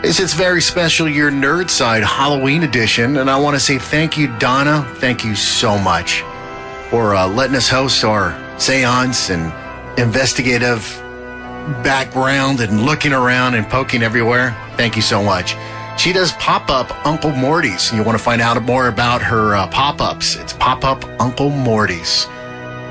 It's very special Your Nerd Side Halloween edition, and I want to say thank you, Donna. Thank you so much for letting us host our seance and investigative background and looking around and poking everywhere. Thank you so much. She does pop-up Uncle Morty's. You want to find out more about her pop-ups. It's Pop-Up Uncle Morty's.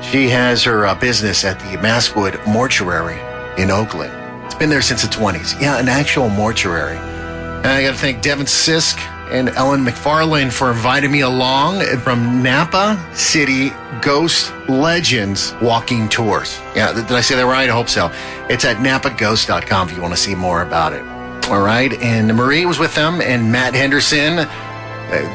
She has her business at the Maskwood Mortuary in Oakland. It's been there since the 20s. Yeah, an actual mortuary. And I got to thank Devin, Sisk, and Ellen Mcfallane for inviting me along from Napa City Ghost Legends Walking Tours. Yeah, did I say that right? I hope so. It's at napaghost.com if you want to see more about it. All right, and Marie was with them, and Matt Henderson.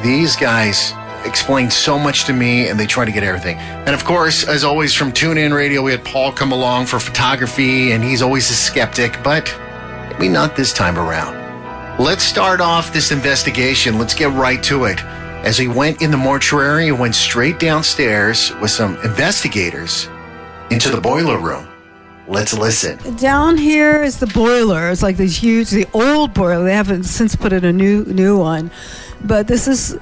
These guys explained so much to me, and they try to get everything. And of course, as always, from TuneIn Radio, we had Paul come along for photography, and he's always a skeptic, but maybe not this time around. Let's start off this investigation. Let's get right to it. As we went in the mortuary, we went straight downstairs with some investigators into the boiler room. Let's listen. Down here is the boiler. It's like these huge, the old boiler. They haven't since put in a new one. But this is,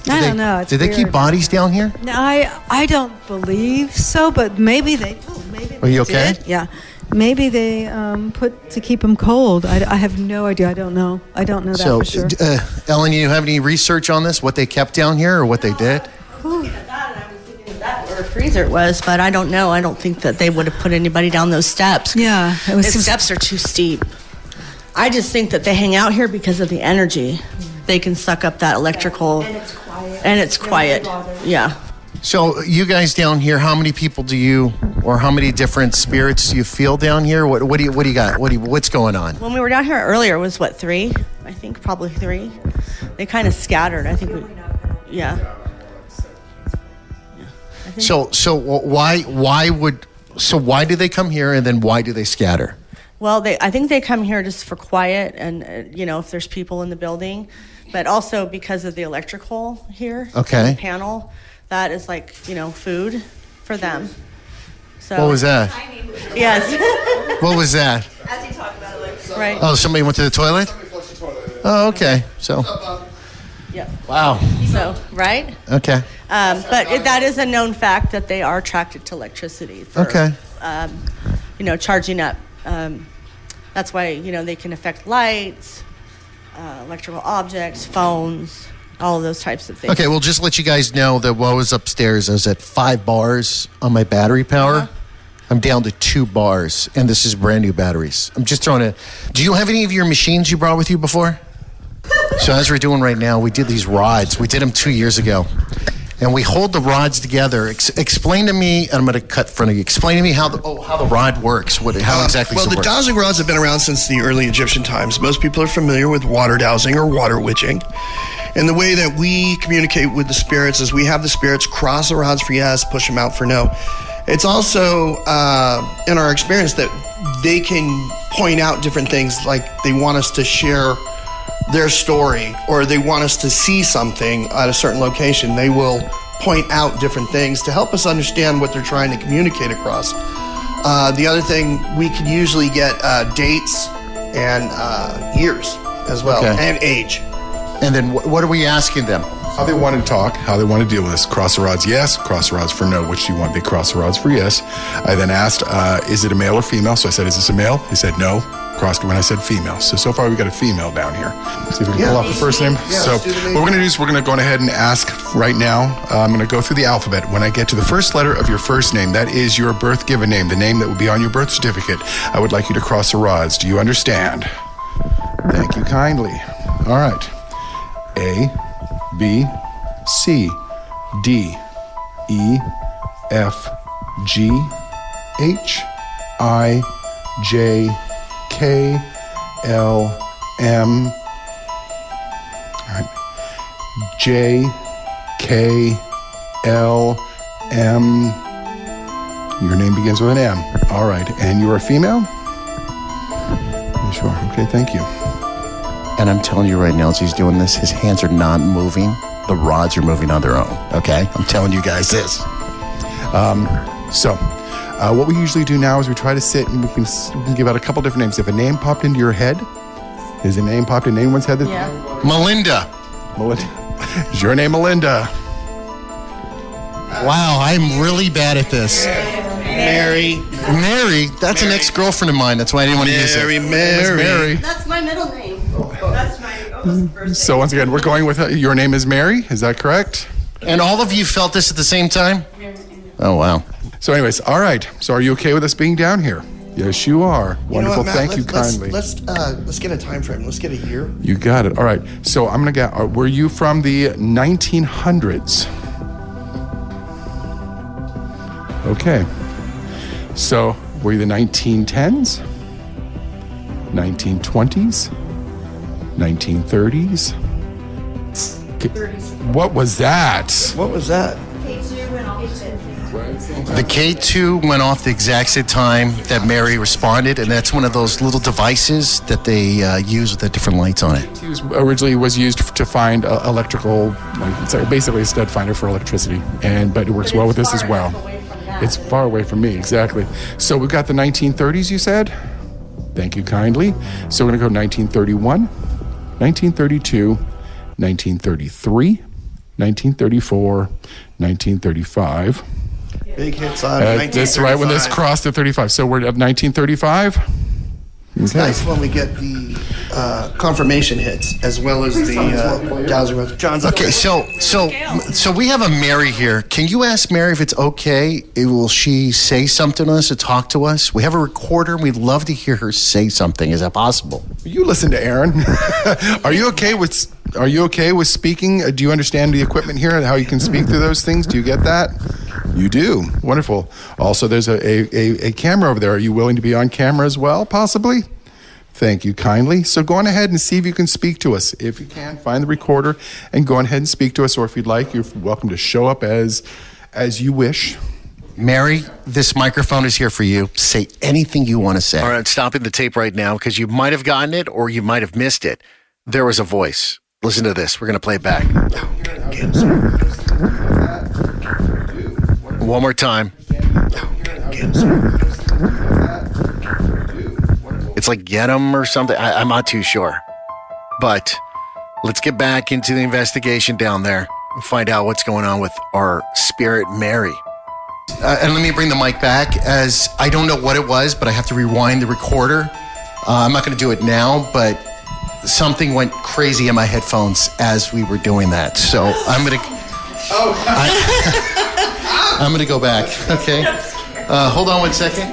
I don't know. It's did they keep bodies down here? No, I don't believe so, but maybe they did. Are you okay? Yeah. Maybe they put to keep them cold. I have no idea. I don't know that for sure. Ellen, you have any research on this? What they kept down here or what they did? Or a freezer it was, but I don't know. I don't think that they would have put anybody down those steps. Yeah. The steps are too steep. I just think that they hang out here because of the energy. They can suck up that electrical. And it's quiet. Yeah. So you guys down here, how many people do you, or how many different spirits do you feel down here? What do you got? What's going on? When we were down here earlier, it was 3? I think probably 3. They kind of scattered. I think yeah. So why do they come here, and then why do they scatter? Well, I think they come here just for quiet and if there's people in the building, but also because of the electrical here. Okay. The panel, that is like food for them. So what was that? Yes. What was that? As you talk about it, right. Oh, somebody went to the toilet? Somebody flushed the toilet. Oh, okay. So. Yeah. Wow. So, right? Okay. But that is a known fact that they are attracted to electricity. Okay. Charging up. That's why, they can affect lights, electrical objects, phones, all of those types of things. Okay, well, just let you guys know that while I was upstairs, I was at 5 bars on my battery power. Uh-huh. I'm down to 2 bars, and this is brand new batteries. I'm just throwing Do you have any of your machines you brought with you before? So as we're doing right now, we did these rods. We did them 2 years ago. And we hold the rods together. Explain to me, and I'm going to cut in front of you. Explain to me how the rod works. How exactly does it work? Well, the dowsing rods have been around since the early Egyptian times. Most people are familiar with water dowsing or water witching. And the way that we communicate with the spirits is we have the spirits cross the rods for yes, push them out for no. It's also, in our experience, that they can point out different things, like they want us to share their story, or they want us to see something at a certain location. They will point out different things to help us understand what they're trying to communicate across. The other thing, we can usually get dates and years as well, and age. And then what are we asking them? How they want to talk, how they want to deal with this. Cross the rods, yes. Cross the rods for no. Which do you want? They cross the rods for yes. I then asked, is it a male or female? So I said, is this a male? They said no. Crossed when I said female. So far, we got a female down here. See if we can pull off the first name. Yeah, so what we're going to do is we're going to go ahead and ask right now. I'm going to go through the alphabet. When I get to the first letter of your first name, that is your birth given name, the name that will be on your birth certificate, I would like you to cross the rods. Do you understand? Thank you kindly. All right. A, B, C, D, E, F, G, H, I, J, K, L, M, all right, J, K, L, M. Your name begins with an M. All right, and you're a female? You sure? Okay, thank you. And I'm telling you right now, as he's doing this, his hands are not moving. The rods are moving on their own, okay? I'm telling you guys this. What we usually do now is we try to sit and we can give out a couple different names. If a name popped into your head, Is a name popped in anyone's head? Melinda. Melinda. Is your name Melinda? Wow, I'm really bad at this. Mary. Mary, that's an ex-girlfriend of mine. That's why I didn't want to use it. Mary. That's my middle name. That's my first So once again, we're going with your name is Mary. Is that correct? And all of you felt this at the same time? Oh, wow. So anyways, all right. So are you okay with us being down here? Yes, you are. You know Wonderful. what, Matt? Thank you kindly. Let's get a time frame. Let's get a year. You got it. All right. So I'm going to get, were you from the 1900s? Okay. So were you the 1910s? 1920s? 1930s? What was that? What was that? The K2 went off the exact same time that Mary responded, and that's one of those little devices that they use with the different lights on it. It originally was used to find electrical, basically a stud finder for electricity, but it works well with this as well. It's far away from me, exactly. So we've got the 1930s, you said? Thank you kindly. So we're going to go 1931, 1932, 1933, 1934, 1935. Big hits on That's right when this crossed the 35. So we're at 1935. It's nice when we get the confirmation hits as well as the dowser. John's Okay, so we have a Mary here. Can you ask Mary if it's okay? Will she say something to us or talk to us? We have a recorder. We'd love to hear her say something. Is that possible? You listen to Aaron. Are you okay with speaking? Do you understand the equipment here and how you can speak through those things? Do you get that? You do. Wonderful. Also, there's a camera over there. Are you willing to be on camera as well, possibly? Thank you kindly. So go on ahead and see if you can speak to us. If you can, find the recorder and go on ahead and speak to us. Or if you'd like, you're welcome to show up as you wish. Mary, this microphone is here for you. Say anything you want to say. All right, I'm stopping the tape right now because you might have gotten it or you might have missed it. There was a voice. Listen to this. We're going to play it back. One more time. It's like get 'em or something. I'm not too sure. But let's get back into the investigation down there and find out what's going on with our spirit Mary. And let me bring the mic back, as I don't know what it was, but I have to rewind the recorder. I'm not going to do it now, but something went crazy in my headphones as we were doing that. So I'm going to... I'm going to go back, okay? Hold on one second.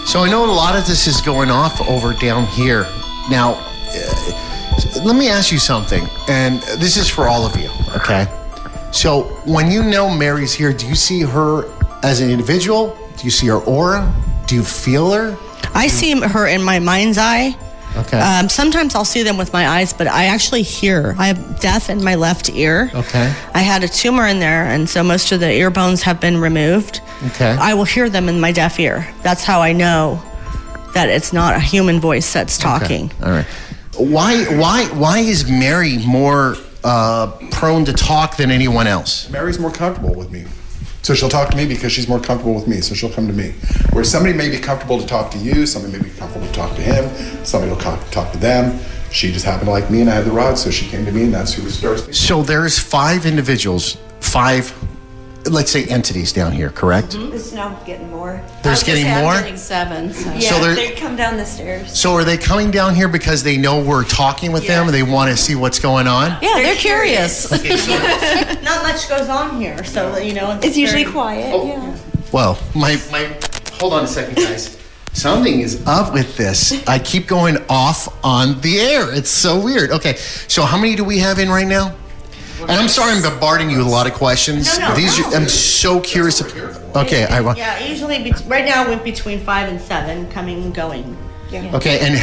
So I know a lot of this is going off over down here. Now, let me ask you something, and this is for all of you, okay? So when you know Mary's here, do you see her as an individual? Do you see her aura? Do you feel her? I see her in my mind's eye. Okay. Sometimes I'll see them with my eyes, but I actually hear. I have deaf in my left ear. Okay. I had a tumor in there, and so most of the ear bones have been removed. Okay. I will hear them in my deaf ear. That's how I know that it's not a human voice that's talking. Okay. All right. Why is Mary more prone to talk than anyone else? Mary's more comfortable with me. So she'll talk to me because she's more comfortable with me, so she'll come to me. Where somebody may be comfortable to talk to you, somebody may be comfortable to talk to him, somebody will talk to them. She just happened to like me and I had the rod, so she came to me and that's who starts speaking. So there's 5 individuals, 5, let's say, entities down here, correct? Mm-hmm. It's now getting more. There's getting more? I'm getting 7. So. Yeah, So they come down the stairs. So are they coming down here because they know we're talking with them and they want to see what's going on? Yeah, they're curious. Not much goes on here, so you know. It's usually quiet. Yeah. Well, my hold on a second, guys. Something is up with this. I keep going off on the air. It's so weird. Okay, so how many do we have in right now? And I'm sorry I'm bombarding you with a lot of questions. No. I'm so curious. Okay, Yeah, usually right now we're between 5 and 7 coming and going. Yeah. Okay, and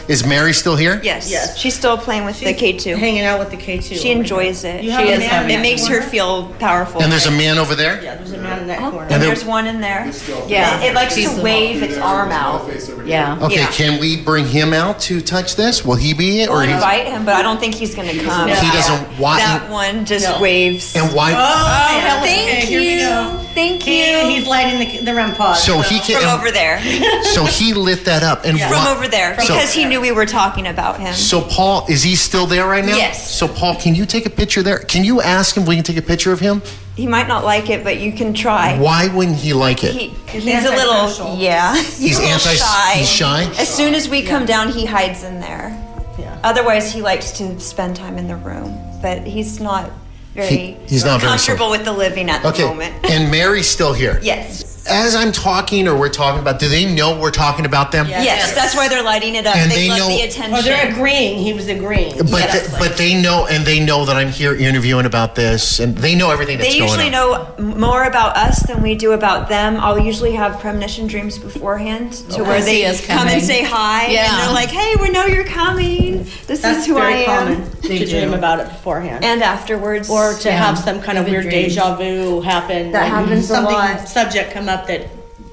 is Mary still here? Yes. She's still playing with the K2. Hanging out with the K2. She enjoys it. You have a man in It makes her feel powerful. And there's a man over there? Yeah, there's a man in that corner. And there's one in there. Yeah. It likes to wave its arm out. Yeah. Okay, Yeah. can we bring him out to touch this? Will he be it? We'll Or invite him, but I don't think he's going to come. He doesn't want... That one just waves. And why... Oh, thank Here we you. go. Thank you. He's lighting the REM pod. So he can From over there. So he lit that up, and From over there. Because he knew we were talking about him. So Paul, is he still there right now? Yes. So Paul, can you take a picture there? Can you ask him if we can take a picture of him? He might not like it, but you can try. Why wouldn't he like it? He's a little, antisocial. He's a little shy. He's shy? As soon as we come down, he hides in there. Yeah. Otherwise, he likes to spend time in the room, but he's not very He's not very comfortable with the living at the moment. And Mary's still here. Yes. As I'm talking or we're talking about, do they know we're talking about them? Yes, that's why they're lighting it up. And they they love know- the attention. Oh, they're agreeing. He was agreeing. But but they know, and they know that I'm here interviewing about this, and they know everything that's They going on. usually know more about us than we do about them. I'll usually have premonition dreams beforehand to where they see us come and coming. say hi. Yeah. And they're like, hey, we know you're coming. This That's is who I very am. common to dream about it beforehand. And afterwards. Or to have some kind of Vivid weird dreams. deja vu happen. That like happens a something lot. subject come up that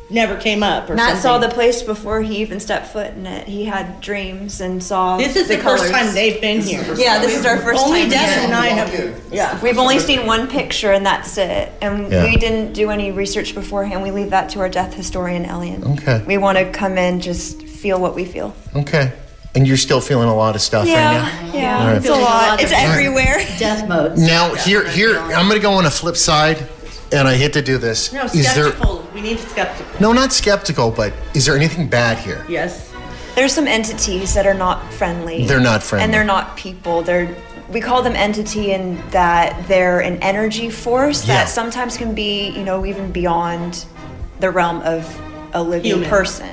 never came up or Matt something. saw the place before he even stepped foot in it. He had dreams and saw This is the colors. first time they've been here. Yeah, this is our first Only time Devin here. and I have. Yeah. We've only seen one picture and that's it. And Yeah. we didn't do any research beforehand. We leave that to our death historian, Elian. Okay. We want to come in, just feel what we feel. Okay. And you're still feeling a lot of stuff right now? Yeah, All right. it's a lot. It's everywhere. Death mode. Now, here, I'm going to go on a flip side, and I hate to do this. No, Is there? skeptical. We need skeptical. No, not skeptical, but is there anything bad here? Yes. There's some entities that are not friendly. They're not friendly. And they're not people. We call them entity in that they're an energy force Yeah. that sometimes can be, even beyond the realm of a living Human. person.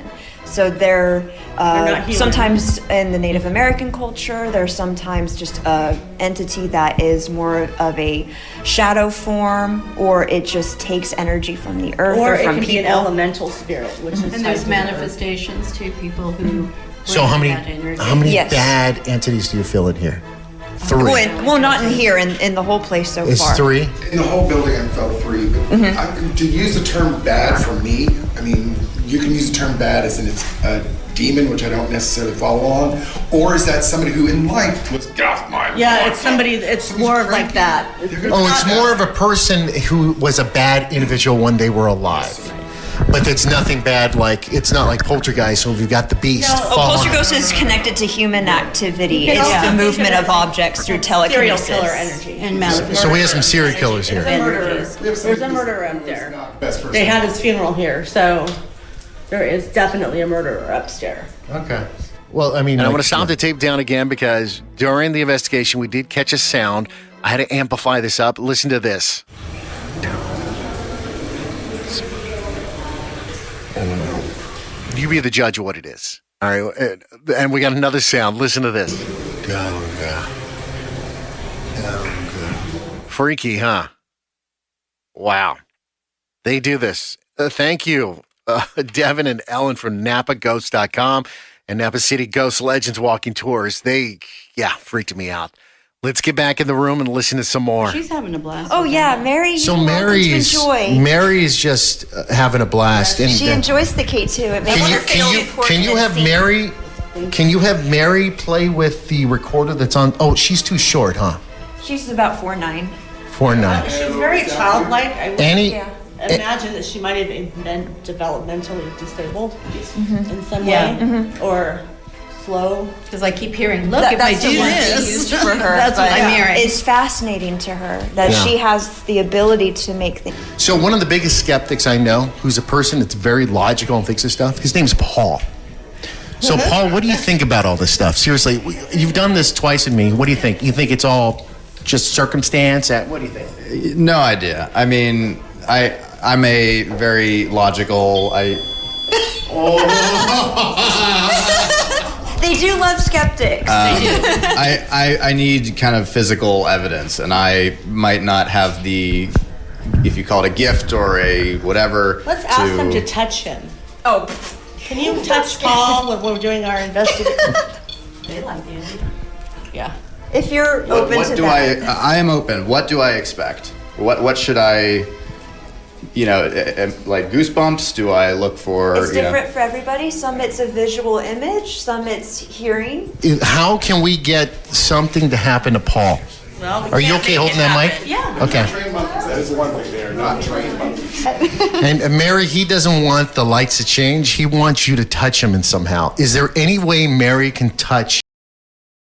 So they're not human. sometimes in the Native American culture, they're sometimes just a entity that is more of a shadow form, or it just takes energy from the earth Or or it from can people. be an elemental spirit, which is And tied there's to the earth. manifestations too, people who So bring how many that energy. Yes. bad entities do you feel in here? 3. Well, not in here, in the whole place so It's far. 3. In the whole building, I felt 3. But to use the term bad for me, I mean, you can use the term bad as in it's a demon, which I don't necessarily follow on, or is that somebody who in life was got my Yeah, it's somebody. It's more of like that. Oh, it's more of a person who was a bad individual when they were alive. But it's nothing bad, like, it's not like poltergeist, so we've got the beast. No. fall on- Poltergeist is connected to human activity. You can It's also the think movement of of it objects through serial telekinesis. killer energy. And manifestation. So we have some serial killers here. There's a murderer. There's a murderer up there. They had his funeral here, so there is definitely a murderer upstairs. Okay. Well, I mean, And I want to stop the tape down again because during the investigation, we did catch a sound. I had to amplify this up. Listen to this. You be the judge of what it is. All right. And we got another sound. Listen to this. Freaky, huh? Wow. They do this. Thank you, Devin and Ellen from NapaGhost.com and Napa City Ghost Legends Walking Tours. They, freaked me out. Let's get back in the room and listen to some more. She's having a blast. Oh with yeah, that. Mary. So you're welcome to enjoy. Mary's just having a blast. And She enjoys the K2. It makes her feel important. can you and have seen. Mary? Can you have Mary play with the recorder that's on? Oh, she's too short, huh? She's about 4'9". 4'9". She's very childlike. I would Any? Yeah. imagine that she might have been developmentally disabled in some Yeah. way, or slow. Because I keep hearing, look, That- if I that's the do word they this, used for her. that's what but I'm hearing. It's fascinating to her that Yeah. she has the ability to make things. So one of the biggest skeptics I know, who's a person that's very logical and thinks of stuff, his name's Paul. So Paul, what do you think about all this stuff? Seriously, you've done this twice with me. What do you think? You think it's all just circumstance? What do you think? No idea. I mean, I'm a very logical. They do love skeptics. I need kind of physical evidence, and I might not have the, if you call it a gift or a whatever. Let's ask them to touch him. oh, Can you touch Paul when we're doing our investigation? They like you. Yeah. if you're open What to do that. I am open. What do I expect? What should I? Like goosebumps? Do I look for? It's different for everybody. Some it's a visual image, some it's hearing. How can we get something to happen to Paul? Well, we Are you can't okay make holding it that mic? happen. Yeah. Okay. Trained monkeys, that is the one thing. They are not trained monkeys. And Mary, he doesn't want the lights to change. He wants you to touch him in somehow. Is there any way Mary can touch